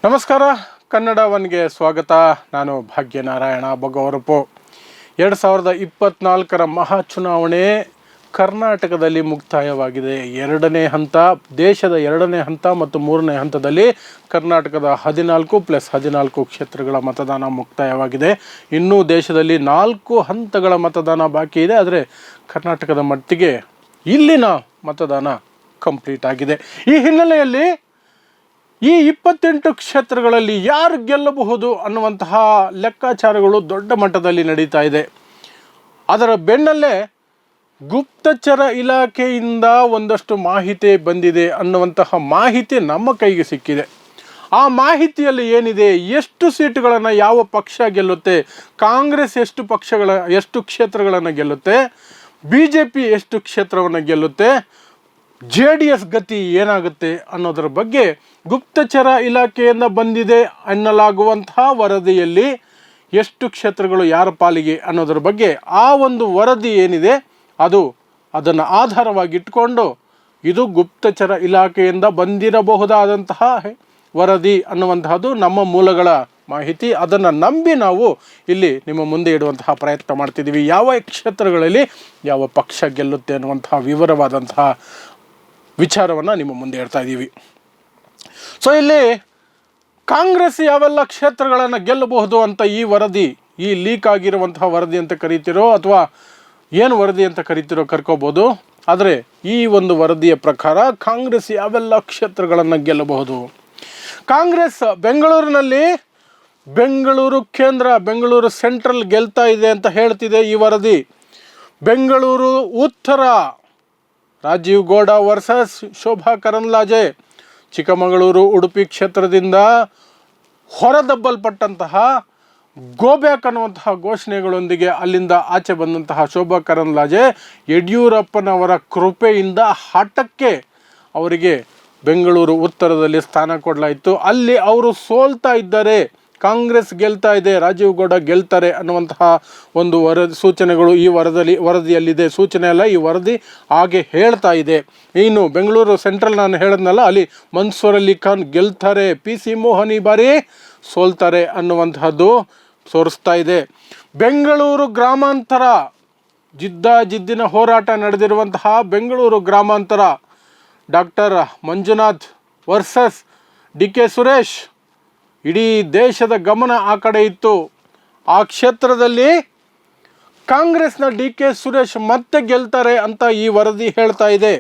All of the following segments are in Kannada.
ನಮಸ್ಕಾರ. ಕನ್ನಡ ಒನ್ಗೆ ಸ್ವಾಗತ. ನಾನು ಭಾಗ್ಯನಾರಾಯಣ ಬೊಗವರಪು. 2024 ಮಹಾ ಚುನಾವಣೆ ಕರ್ನಾಟಕದಲ್ಲಿ ಮುಕ್ತಾಯವಾಗಿದೆ. ಎರಡನೇ ಹಂತ, ದೇಶದ ಎರಡನೇ ಹಂತ ಮತ್ತು ಮೂರನೇ ಹಂತದಲ್ಲಿ ಕರ್ನಾಟಕದ 14+14 ಕ್ಷೇತ್ರಗಳ ಮತದಾನ ಮುಕ್ತಾಯವಾಗಿದೆ. ಇನ್ನೂ ದೇಶದಲ್ಲಿ 4 ಹಂತಗಳ ಮತದಾನ ಬಾಕಿ ಇದೆ. ಆದರೆ ಕರ್ನಾಟಕದ ಮಟ್ಟಿಗೆ ಇಲ್ಲಿನ ಮತದಾನ ಕಂಪ್ಲೀಟ್ ಆಗಿದೆ. ಈ ಹಿನ್ನೆಲೆಯಲ್ಲಿ ಈ 28 ಕ್ಷೇತ್ರಗಳಲ್ಲಿ ಯಾರು ಗೆಲ್ಲಬಹುದು ಅನ್ನುವಂತಹ ಲೆಕ್ಕಾಚಾರಗಳು ದೊಡ್ಡ ಮಟ್ಟದಲ್ಲಿ ನಡೀತಾ ಇದೆ. ಅದರ ಬೆನ್ನಲ್ಲೇ ಗುಪ್ತಚರ ಇಲಾಖೆಯಿಂದ ಒಂದಷ್ಟು ಮಾಹಿತಿ ಬಂದಿದೆ ಅನ್ನುವಂತಹ ಮಾಹಿತಿ ನಮ್ಮ ಕೈಗೆ ಸಿಕ್ಕಿದೆ. ಆ ಮಾಹಿತಿಯಲ್ಲಿ ಏನಿದೆ, ಎಷ್ಟು ಸೀಟುಗಳನ್ನು ಯಾವ ಪಕ್ಷ ಗೆಲ್ಲುತ್ತೆ, ಕಾಂಗ್ರೆಸ್ ಎಷ್ಟು ಕ್ಷೇತ್ರಗಳನ್ನು ಗೆಲ್ಲುತ್ತೆ, BJP ಎಷ್ಟು ಕ್ಷೇತ್ರವನ್ನು ಗೆಲ್ಲುತ್ತೆ, JDS ಗತಿ ಏನಾಗುತ್ತೆ ಅನ್ನೋದರ ಬಗ್ಗೆ ಗುಪ್ತಚರ ಇಲಾಖೆಯಿಂದ ಬಂದಿದೆ ಎನ್ನಲಾಗುವಂತಹ ವರದಿಯಲ್ಲಿ ಎಷ್ಟು ಕ್ಷೇತ್ರಗಳು ಯಾರ ಪಾಲಿಗೆ ಅನ್ನೋದರ ಬಗ್ಗೆ ಆ ಒಂದು ವರದಿ ಏನಿದೆ ಅದನ್ನು ಆಧಾರವಾಗಿಟ್ಟುಕೊಂಡು ಇದು ಗುಪ್ತಚರ ಇಲಾಖೆಯಿಂದ ಬಂದಿರಬಹುದಾದಂತಹ ವರದಿ ಅನ್ನುವಂತಹದ್ದು ನಮ್ಮ ಮೂಲಗಳ ಮಾಹಿತಿ. ಅದನ್ನು ನಂಬಿ ನಾವು ಇಲ್ಲಿ ನಿಮ್ಮ ಮುಂದೆ ಇಡುವಂತಹ ಪ್ರಯತ್ನ ಮಾಡ್ತಿದ್ದೀವಿ. ಯಾವ ಕ್ಷೇತ್ರಗಳಲ್ಲಿ ಯಾವ ಪಕ್ಷ ಗೆಲ್ಲುತ್ತೆ ಅನ್ನುವಂತಹ ವಿವರವಾದಂತಹ ವಿಚಾರವನ್ನು ನಿಮ್ಮ ಮುಂದೆ ಇಡ್ತಾ ಇದ್ದೀವಿ. ಸೊ ಇಲ್ಲಿ ಕಾಂಗ್ರೆಸ್ ಯಾವೆಲ್ಲ ಕ್ಷೇತ್ರಗಳನ್ನು ಗೆಲ್ಲಬಹುದು ಅಂತ ಈ ವರದಿ, ಈ ಲೀಕ್ ಆಗಿರುವಂತಹ ವರದಿ ಅಂತ ಕರಿತಿರೋ ಅಥವಾ ಏನು ವರದಿ ಅಂತ ಕರಿತಿರೋ ಕರ್ಕೋಬೋದು. ಆದರೆ ಈ ಒಂದು ವರದಿಯ ಪ್ರಕಾರ ಕಾಂಗ್ರೆಸ್ ಯಾವೆಲ್ಲ ಕ್ಷೇತ್ರಗಳನ್ನು ಗೆಲ್ಲಬಹುದು. ಕಾಂಗ್ರೆಸ್ ಬೆಂಗಳೂರಿನಲ್ಲಿ ಬೆಂಗಳೂರು ಕೇಂದ್ರ, ಬೆಂಗಳೂರು ಸೆಂಟ್ರಲ್ ಗೆಲ್ತಾ ಇದೆ ಅಂತ ಹೇಳ್ತಿದೆ ಈ ವರದಿ. ಬೆಂಗಳೂರು ಉತ್ತರ ರಾಜೀವ್ ಗೌಡ ವರ್ಸಸ್ ಶೋಭಾ ಕರಂದ್ಲಾಜೆ. ಚಿಕ್ಕಮಗಳೂರು ಉಡುಪಿ ಕ್ಷೇತ್ರದಿಂದ ಹೊರದಬ್ಬಲ್ಪಟ್ಟಂತಹ ಗೋಬ್ಯಾಕ್ ಅನ್ನುವಂತಹ ಘೋಷಣೆಗಳೊಂದಿಗೆ ಅಲ್ಲಿಂದ ಆಚೆ ಬಂದಂತಹ ಶೋಭಾ ಕರಂದ್ಲಾಜೆ ಯಡಿಯೂರಪ್ಪನವರ ಕೃಪೆಯಿಂದ ಹಠಕ್ಕೆ ಅವರಿಗೆ ಬೆಂಗಳೂರು ಉತ್ತರದಲ್ಲಿ ಸ್ಥಾನ ಕೊಡಲಾಯಿತು. ಅಲ್ಲಿ ಅವರು ಸೋಲ್ತಾ ಇದ್ದಾರೆ, ಕಾಂಗ್ರೆಸ್ ಗೆಲ್ತಾ ಇದೆ, ರಾಜೀವ್ ಗೌಡ ಗೆಲ್ತಾರೆ ಅನ್ನುವಂತಹ ಒಂದು ಸೂಚನೆಗಳು ಈ ವರದಿಯಲ್ಲಿದೆ. ಸೂಚನೆ ಅಲ್ಲ, ಈ ವರದಿ ಹಾಗೆ ಹೇಳ್ತಾ ಇದೆ. ಇನ್ನು ಬೆಂಗಳೂರು ಸೆಂಟ್ರಲ್ ನಾನು ಹೇಳಿದ್ನಲ್ಲ, ಅಲ್ಲಿ ಮನ್ಸೂರ್ ಅಲಿ ಖಾನ್ ಗೆಲ್ತಾರೆ, PC ಮೋಹನ್ ಈ ಬಾರಿ ಸೋಲ್ತಾರೆ ಅನ್ನುವಂತಹದ್ದು ತೋರಿಸ್ತಾ ಇದೆ. ಬೆಂಗಳೂರು ಗ್ರಾಮಾಂತರ ಜಿದ್ದಿನ ಹೋರಾಟ ನಡೆದಿರುವಂತಹ ಬೆಂಗಳೂರು ಗ್ರಾಮಾಂತರ doctor Manjunath versus DK Suresh, ಇಡೀ ದೇಶದ ಗಮನ ಆ ಕಡೆ ಇತ್ತು. ಆ ಕ್ಷೇತ್ರದಲ್ಲಿ ಕಾಂಗ್ರೆಸ್ನ DK ಸುರೇಶ್ ಮತ್ತೆ ಗೆಲ್ತಾರೆ ಅಂತ ಈ ವರದಿ ಹೇಳ್ತಾ ಇದೆ.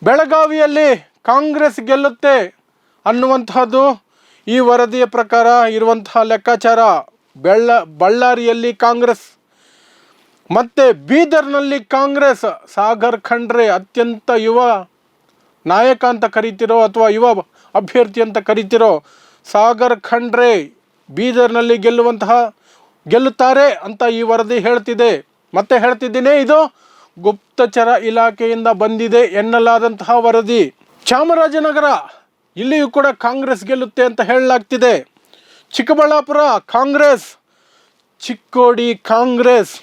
ಬೆಳಗಾವಿಯಲ್ಲಿ ಕಾಂಗ್ರೆಸ್ ಗೆಲ್ಲುತ್ತೆ ಅನ್ನುವಂತಹದ್ದು ಈ ವರದಿಯ ಪ್ರಕಾರ ಇರುವಂತಹ ಲೆಕ್ಕಾಚಾರ. ಬಳ್ಳಾರಿಯಲ್ಲಿ ಕಾಂಗ್ರೆಸ್, ಮತ್ತು ಬೀದರ್ನಲ್ಲಿ ಕಾಂಗ್ರೆಸ್. ಸಾಗರ್ ಖಂಡ್ರೆ ಅತ್ಯಂತ ಯುವ ನಾಯಕ ಅಂತ ಕರಿತಿರೋ ಅಥವಾ ಯುವ ಅಭ್ಯರ್ಥಿ ಅಂತ ಕರಿತಿರೋ ಸಾಗರ್ ಖಂಡ್ರೆ ಬೀದರ್ನಲ್ಲಿ ಗೆಲ್ಲುತ್ತಾರೆ ಅಂತ ಈ ವರದಿ ಹೇಳ್ತಿದೆ. ಮತ್ತೆ ಹೇಳ್ತಿದ್ದೀನಿ, ಇದು ಗುಪ್ತಚರ ಇಲಾಖೆಯಿಂದ ಬಂದಿದೆ ಎನ್ನಲಾದಂತಹ ವರದಿ. ಚಾಮರಾಜನಗರ, ಇಲ್ಲಿಯೂ ಕೂಡ ಕಾಂಗ್ರೆಸ್ ಗೆಲ್ಲುತ್ತೆ ಅಂತ ಹೇಳಲಾಗ್ತಿದೆ. ಚಿಕ್ಕಬಳ್ಳಾಪುರ ಕಾಂಗ್ರೆಸ್, ಚಿಕ್ಕೋಡಿ ಕಾಂಗ್ರೆಸ್,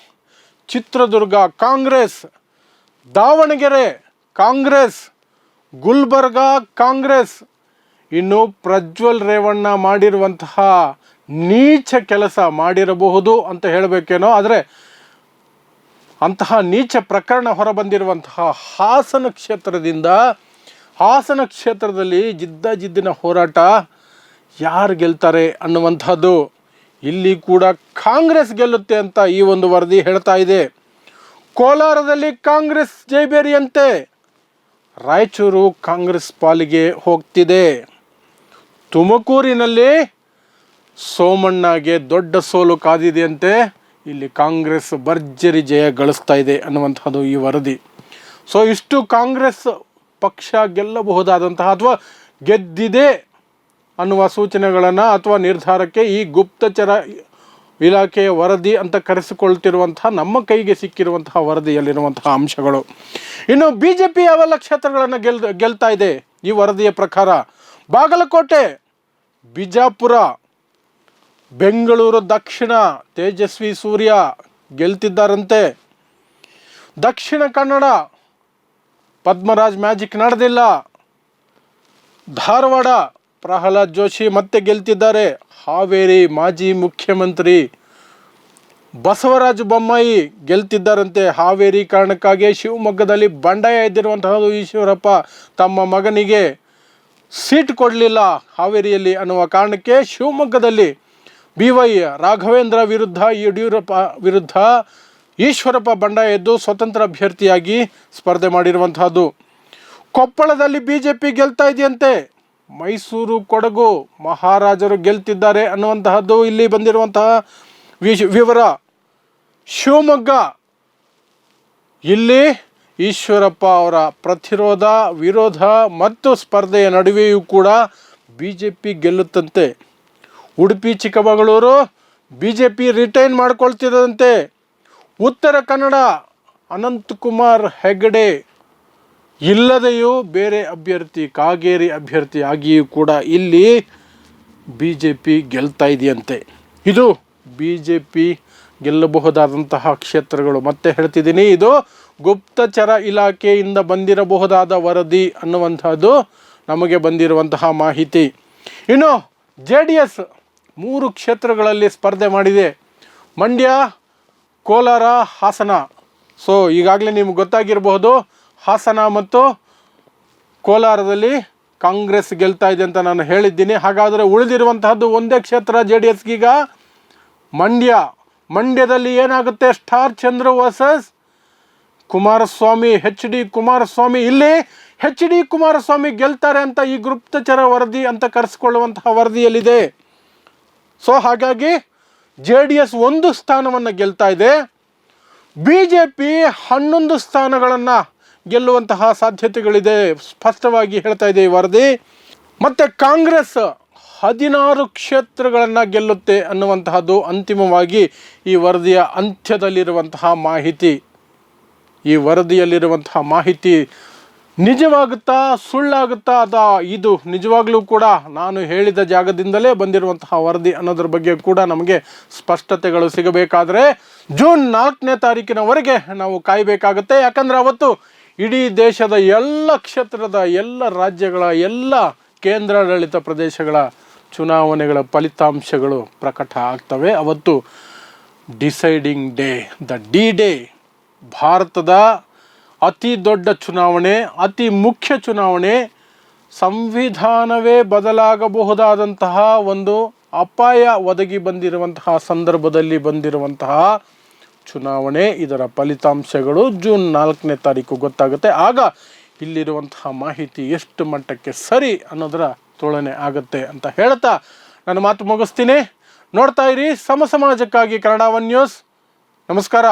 ಚಿತ್ರದುರ್ಗ ಕಾಂಗ್ರೆಸ್, ದಾವಣಗೆರೆ ಕಾಂಗ್ರೆಸ್, ಗುಲ್ಬರ್ಗ ಕಾಂಗ್ರೆಸ್. ಇನ್ನು ಪ್ರಜ್ವಲ್ ರೇವಣ್ಣ ಮಾಡಿರುವಂತಹ ನೀಚ ಕೆಲಸ ಮಾಡಿರಬಹುದು ಅಂತ ಹೇಳಬೇಕೇನೋ, ಆದರೆ ಅಂತಹ ನೀಚ ಪ್ರಕರಣ ಹೊರಬಂದಿರುವಂತಹ ಹಾಸನ ಕ್ಷೇತ್ರದಲ್ಲಿ ಜಿದ್ದಿನ ಹೋರಾಟ, ಯಾರು ಗೆಲ್ತಾರೆ ಅನ್ನುವಂಥದ್ದು. ಇಲ್ಲಿ ಕೂಡ ಕಾಂಗ್ರೆಸ್ ಗೆಲ್ಲುತ್ತೆ ಅಂತ ಈ ಒಂದು ವರದಿ ಹೇಳ್ತಾ ಇದೆ. ಕೋಲಾರದಲ್ಲಿ ಕಾಂಗ್ರೆಸ್ ಜೈಬೇರಿಯಂತೆ, ರಾಯಚೂರು ಕಾಂಗ್ರೆಸ್ ಪಾಲಿಗೆ ಹೋಗ್ತಿದೆ. ತುಮಕೂರಿನಲ್ಲಿ ಸೋಮಣ್ಣಗೆ ದೊಡ್ಡ ಸೋಲು ಕಾದಿದೆಯಂತೆ, ಇಲ್ಲಿ ಕಾಂಗ್ರೆಸ್ ಭರ್ಜರಿ ಜಯ ಗಳಿಸ್ತಾ ಇದೆ ಅನ್ನುವಂಥದ್ದು ಈ ವರದಿ. ಸೊ ಇಷ್ಟು ಕಾಂಗ್ರೆಸ್ ಪಕ್ಷ ಗೆಲ್ಲಬಹುದಾದಂತಹ ಅಥವಾ ಗೆದ್ದಿದೆ ಅನ್ನುವ ಸೂಚನೆಗಳನ್ನು ಅಥವಾ ನಿರ್ಧಾರಕ್ಕೆ ಈ ಗುಪ್ತಚರ ಇಲಾಖೆಯ ವರದಿ ಅಂತ ಕರೆಸಿಕೊಳ್ತಿರುವಂತಹ ನಮ್ಮ ಕೈಗೆ ಸಿಕ್ಕಿರುವಂತಹ ವರದಿಯಲ್ಲಿರುವಂತಹ ಅಂಶಗಳು. ಇನ್ನು BJP ಯಾವೆಲ್ಲ ಕ್ಷೇತ್ರಗಳನ್ನು ಗೆಲ್ತಾ ಇದೆ ಈ ವರದಿಯ ಪ್ರಕಾರ? ಬಾಗಲಕೋಟೆ, ಬಿಜಾಪುರ, ಬೆಂಗಳೂರು ದಕ್ಷಿಣ ತೇಜಸ್ವಿ ಸೂರ್ಯ ಗೆಲ್ತಿದ್ದಾರಂತೆ. ದಕ್ಷಿಣ ಕನ್ನಡ ಪದ್ಮರಾಜ್ ಮ್ಯಾಜಿಕ್ ನಡೆದಿಲ್ಲ. ಧಾರವಾಡ ಪ್ರಹ್ಲಾದ್ ಜೋಶಿ ಮತ್ತೆ ಗೆಲ್ತಿದ್ದಾರೆ. ಹಾವೇರಿ ಮಾಜಿ ಮುಖ್ಯಮಂತ್ರಿ ಬಸವರಾಜ ಬೊಮ್ಮಾಯಿ ಗೆಲ್ತಿದ್ದಾರಂತೆ. ಹಾವೇರಿ ಕಾರಣಕ್ಕಾಗಿ ಶಿವಮೊಗ್ಗದಲ್ಲಿ ಬಂಡಾಯ ಎದ್ದಿರುವಂತಹದ್ದು. ಈಶ್ವರಪ್ಪ ತಮ್ಮ ಮಗನಿಗೆ ಸೀಟ್ ಕೊಡಲಿಲ್ಲ ಹಾವೇರಿಯಲ್ಲಿ ಅನ್ನುವ ಕಾರಣಕ್ಕೆ ಶಿವಮೊಗ್ಗದಲ್ಲಿ BY ರಾಘವೇಂದ್ರ ವಿರುದ್ಧ ಯಡಿಯೂರಪ್ಪ ವಿರುದ್ಧ ಈಶ್ವರಪ್ಪ ಬಂಡಾಯ ಎದ್ದು ಸ್ವತಂತ್ರ ಅಭ್ಯರ್ಥಿಯಾಗಿ ಸ್ಪರ್ಧೆ ಮಾಡಿರುವಂತಹದ್ದು. ಕೊಪ್ಪಳದಲ್ಲಿ BJP ಗೆಲ್ತಾ ಇದೆಯಂತೆ. ಮೈಸೂರು ಕೊಡಗು ಮಹಾರಾಜರು ಗೆಲ್ತಿದ್ದಾರೆ ಅನ್ನುವಂತಹದ್ದು ಇಲ್ಲಿ ಬಂದಿರುವಂತಹ ವಿವರ. ಶಿವಮೊಗ್ಗ ಇಲ್ಲಿ ಈಶ್ವರಪ್ಪ ಅವರ ಪ್ರತಿರೋಧ ವಿರೋಧ ಮತ್ತು ಸ್ಪರ್ಧೆಯ ನಡುವೆಯೂ ಕೂಡ BJP ಗೆಲ್ಲುತ್ತಂತೆ. ಉಡುಪಿ ಚಿಕ್ಕಮಗಳೂರು BJP ರಿಟೈನ್ ಮಾಡ್ಕೊಳ್ತಿದಂತೆ. ಉತ್ತರ ಕನ್ನಡ ಅನಂತಕುಮಾರ್ ಹೆಗಡೆ ಇಲ್ಲದೆಯೂ ಬೇರೆ ಅಭ್ಯರ್ಥಿ ಕಾಗೇರಿ ಅಭ್ಯರ್ಥಿ ಆಗಿಯೂ ಕೂಡ ಇಲ್ಲಿ BJP ಗೆಲ್ತಾ ಇದೆಯಂತೆ. ಇದು BJP ಗೆಲ್ಲಬಹುದಾದಂತಹ ಕ್ಷೇತ್ರಗಳು. ಮತ್ತೆ ಹೇಳ್ತಿದ್ದೀನಿ, ಇದು ಗುಪ್ತಚರ ಇಲಾಖೆಯಿಂದ ಬಂದಿರಬಹುದಾದ ವರದಿ ಅನ್ನುವಂಥದ್ದು ನಮಗೆ ಬಂದಿರುವಂತಹ ಮಾಹಿತಿ. ಇನ್ನು JDS 3 ಕ್ಷೇತ್ರಗಳಲ್ಲಿ ಸ್ಪರ್ಧೆ ಮಾಡಿದೆ. ಮಂಡ್ಯ, ಕೋಲಾರ, ಹಾಸನ. ಸೊ ಈಗಾಗಲೇ ನಿಮ್ಗೆ ಗೊತ್ತಾಗಿರಬಹುದು, ಹಾಸನ ಮತ್ತು ಕೋಲಾರದಲ್ಲಿ ಕಾಂಗ್ರೆಸ್ ಗೆಲ್ತಾ ಇದೆ ಅಂತ ನಾನು ಹೇಳಿದ್ದೀನಿ. ಹಾಗಾದರೆ ಉಳಿದಿರುವಂತಹದ್ದು ಒಂದೇ ಕ್ಷೇತ್ರ JDSಗೀಗ ಮಂಡ್ಯದಲ್ಲಿ ಏನಾಗುತ್ತೆ? ಸ್ಟಾರ್ ಚಂದ್ರ ವರ್ಸಸ್ ಕುಮಾರಸ್ವಾಮಿ, HD ಕುಮಾರಸ್ವಾಮಿ. ಇಲ್ಲಿ HD ಕುಮಾರಸ್ವಾಮಿ ಗೆಲ್ತಾರೆ ಅಂತ ಈ ಗುಪ್ತಚರ ವರದಿ ಅಂತ ಕರೆಸಿಕೊಳ್ಳುವಂತಹ ವರದಿಯಲ್ಲಿದೆ. ಸೊ ಹಾಗಾಗಿ JDS 1 ಸ್ಥಾನವನ್ನು ಗೆಲ್ತಾ ಇದೆ. BJP 11 ಸ್ಥಾನಗಳನ್ನು ಗೆಲ್ಲುವಂತಹ ಸಾಧ್ಯತೆಗಳಿದೆ, ಸ್ಪಷ್ಟವಾಗಿ ಹೇಳ್ತಾ ಇದೆ ಈ ವರದಿ. ಮತ್ತು ಕಾಂಗ್ರೆಸ್ 16 ಕ್ಷೇತ್ರಗಳನ್ನು ಗೆಲ್ಲುತ್ತೆ ಅನ್ನುವಂತಹದ್ದು ಅಂತಿಮವಾಗಿ ಈ ವರದಿಯ ಅಂತ್ಯದಲ್ಲಿರುವಂತಹ ಮಾಹಿತಿ. ಈ ವರದಿಯಲ್ಲಿರುವಂತಹ ಮಾಹಿತಿ ನಿಜವಾಗುತ್ತಾ ಸುಳ್ಳಾಗುತ್ತಾ ಇದು ನಿಜವಾಗ್ಲೂ ಕೂಡ ನಾನು ಹೇಳಿದ ಜಾಗದಿಂದಲೇ ಬಂದಿರುವಂತಹ ವರದಿ ಅನ್ನೋದ್ರ ಬಗ್ಗೆ ಕೂಡ ನಮಗೆ ಸ್ಪಷ್ಟತೆಗಳು ಸಿಗಬೇಕಾದರೆ ಜೂನ್ 4ನೇ ತಾರೀಕಿನವರೆಗೆ ನಾವು ಕಾಯಬೇಕಾಗುತ್ತೆ. ಯಾಕಂದರೆ ಅವತ್ತು ಇಡೀ ದೇಶದ ಎಲ್ಲ ಕ್ಷೇತ್ರದ ಎಲ್ಲ ರಾಜ್ಯಗಳ ಎಲ್ಲ ಕೇಂದ್ರಾಡಳಿತ ಪ್ರದೇಶಗಳ ಚುನಾವಣೆಗಳ ಫಲಿತಾಂಶಗಳು ಪ್ರಕಟ ಆಗ್ತವೆ. ಅವತ್ತು ಡಿಸೈಡಿಂಗ್ ಡೇ, ದ D-Day. ಭಾರತದ ಅತಿ ದೊಡ್ಡ ಚುನಾವಣೆ, ಅತಿ ಮುಖ್ಯ ಚುನಾವಣೆ, ಸಂವಿಧಾನವೇ ಬದಲಾಗಬಹುದಾದಂತಹ ಒಂದು ಅಪಾಯ ಒದಗಿ ಬಂದಿರುವಂತಹ ಸಂದರ್ಭದಲ್ಲಿ ಬಂದಿರುವಂತಹ ಚುನಾವಣೆ. ಇದರ ಫಲಿತಾಂಶಗಳು ಜೂನ್ 4ನೇ ತಾರೀಕು ಗೊತ್ತಾಗುತ್ತೆ. ಆಗ ಇಲ್ಲಿರುವಂತಹ ಮಾಹಿತಿ ಎಷ್ಟು ಮಟ್ಟಕ್ಕೆ ಸರಿ ಅನ್ನೋದರ ತುಲನೆ ಆಗುತ್ತೆ ಅಂತ ಹೇಳ್ತಾ ನನ್ನ ಮಾತು ಮುಗಿಸ್ತೀನಿ. ನೋಡ್ತಾ ಇರಿ ಸಮಾಜಕ್ಕಾಗಿ ಕನ್ನಡ 1 ನ್ಯೂಸ್. ನಮಸ್ಕಾರ.